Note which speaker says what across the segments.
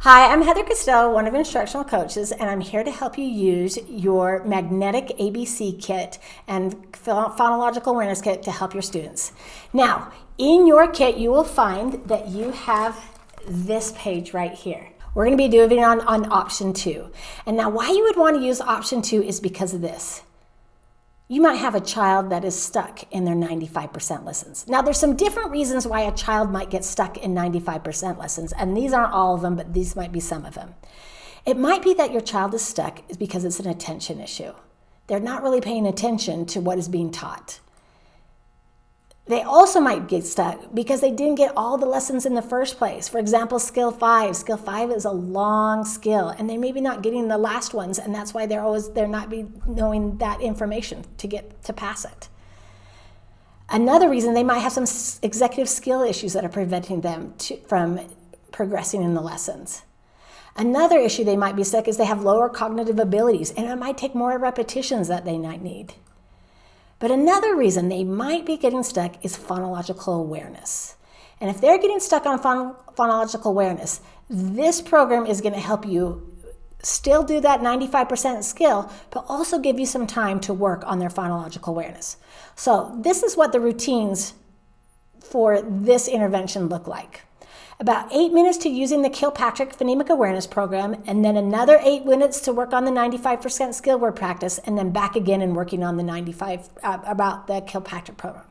Speaker 1: Hi, I'm Heather Castillow, one of instructional coaches, and I'm here to help you use your magnetic ABC kit and phonological awareness kit to help your students. Now, in your kit, you will find that you have this page right here. We're going to be doing it on option 2. And now why you would want to use option 2 is because of this. You might have a child that is stuck in their 95% lessons. Now, there's some different reasons why a child might get stuck in 95% lessons, and these aren't all of them, but these might be some of them. It might be that your child is stuck because it's an attention issue. They're not really paying attention to what is being taught. They also might get stuck because they didn't get all the lessons in the first place. For example, skill 5. Skill 5 is a long skill, and they may be not getting the last ones, and that's why they're not knowing that information to pass it. Another reason, they might have some executive skill issues that are preventing them from progressing in the lessons. Another issue they might be stuck is they have lower cognitive abilities, and it might take more repetitions that they might need. But another reason they might be getting stuck is phonological awareness. And if they're getting stuck on phonological awareness, this program is going to help you still do that 95% skill, but also give you some time to work on their phonological awareness. So this is what the routines for this intervention look like. About 8 minutes to using the Kilpatrick Phonemic Awareness Program, and then another 8 minutes to work on the 95% skill word practice, and then back again and working on the about the Kilpatrick program.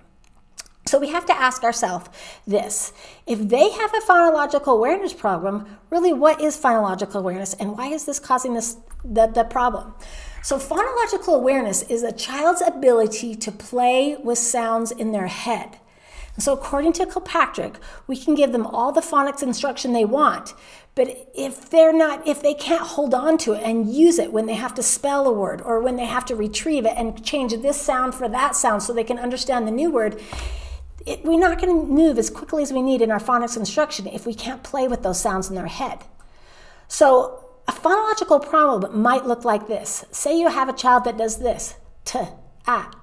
Speaker 1: So we have to ask ourselves this: if they have a phonological awareness program, really what is phonological awareness, and why is this causing the problem? So phonological awareness is a child's ability to play with sounds in their head. So according to Kilpatrick, we can give them all the phonics instruction they want, but if they can't hold on to it and use it when they have to spell a word or when they have to retrieve it and change this sound for that sound so they can understand the new word, we're not going to move as quickly as we need in our phonics instruction if we can't play with those sounds in their head. So a phonological problem might look like this. Say you have a child that does this: t, ap,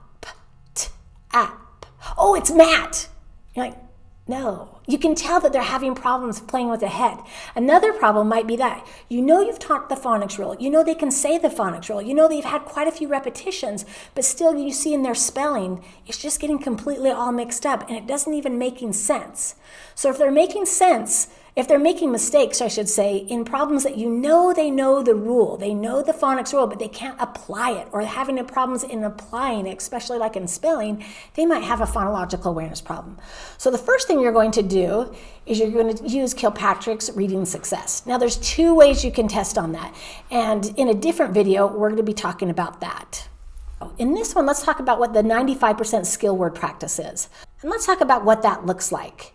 Speaker 1: t, ap. Oh, it's Matt. You're like, no. You can tell that they're having problems playing with the head. Another problem might be that you've taught the phonics rule. They can say the phonics rule. They've had quite a few repetitions, but still you see in their spelling, it's just getting completely all mixed up, and it doesn't even making sense. So if they're making mistakes, I should say, in problems that they know the rule, they know the phonics rule, but they can't apply it, or having problems in applying it, especially like in spelling, they might have a phonological awareness problem. So the first thing you're going to do is you're going to use Kilpatrick's reading success. Now there's 2 ways you can test on that, and in a different video, we're going to be talking about that. In this one, let's talk about what the 95% skill word practice is, and let's talk about what that looks like.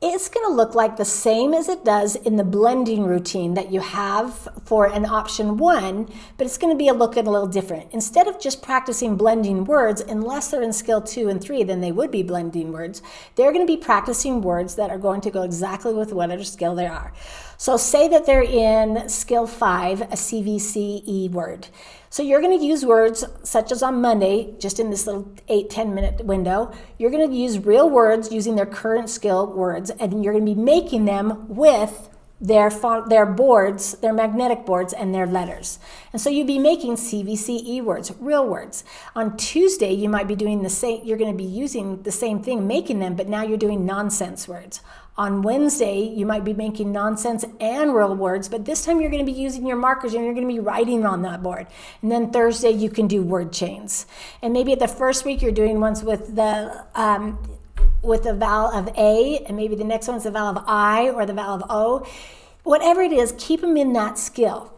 Speaker 1: It's going to look like the same as it does in the blending routine that you have for an option 1, but it's going to be a little different. Instead of just practicing blending words, unless they're in skill 2 and 3, then they would be blending words. They're going to be practicing words that are going to go exactly with whatever skill they are. So say that they're in skill 5, a CVCE word. So you're going to use words such as on Monday, just in this little 8-10 minute window, you're going to use real words using their current skill words, and you're going to be making them with their boards, their magnetic boards, and their letters. And so you'd be making CVCE words, real words. On Tuesday, you might be doing the same, you're going to be using the same thing, making them, but now you're doing nonsense words. On Wednesday, you might be making nonsense and real words, but this time you're going to be using your markers and you're going to be writing on that board. And then Thursday, you can do word chains. And maybe at the first week, you're doing ones with the vowel of A, and maybe the next one's the vowel of I or the vowel of O. Whatever it is, keep them in that skill.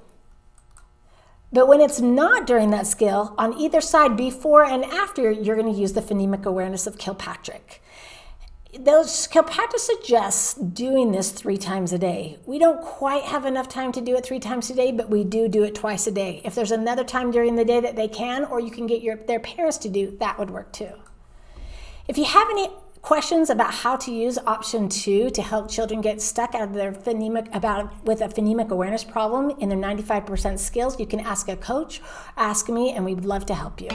Speaker 1: But when it's not during that skill, on either side, before and after, you're going to use the phonemic awareness of Kilpatrick. Kilpatrick suggests doing this 3 times a day. We don't quite have enough time to do it 3 times a day, but we do it twice a day. If there's another time during the day that they can, or you can get their parents to do, that would work too. If you have any questions about how to use option 2 to help children get stuck out of their with a phonemic awareness problem in their 95% skills, you can ask a coach, ask me, and we'd love to help you.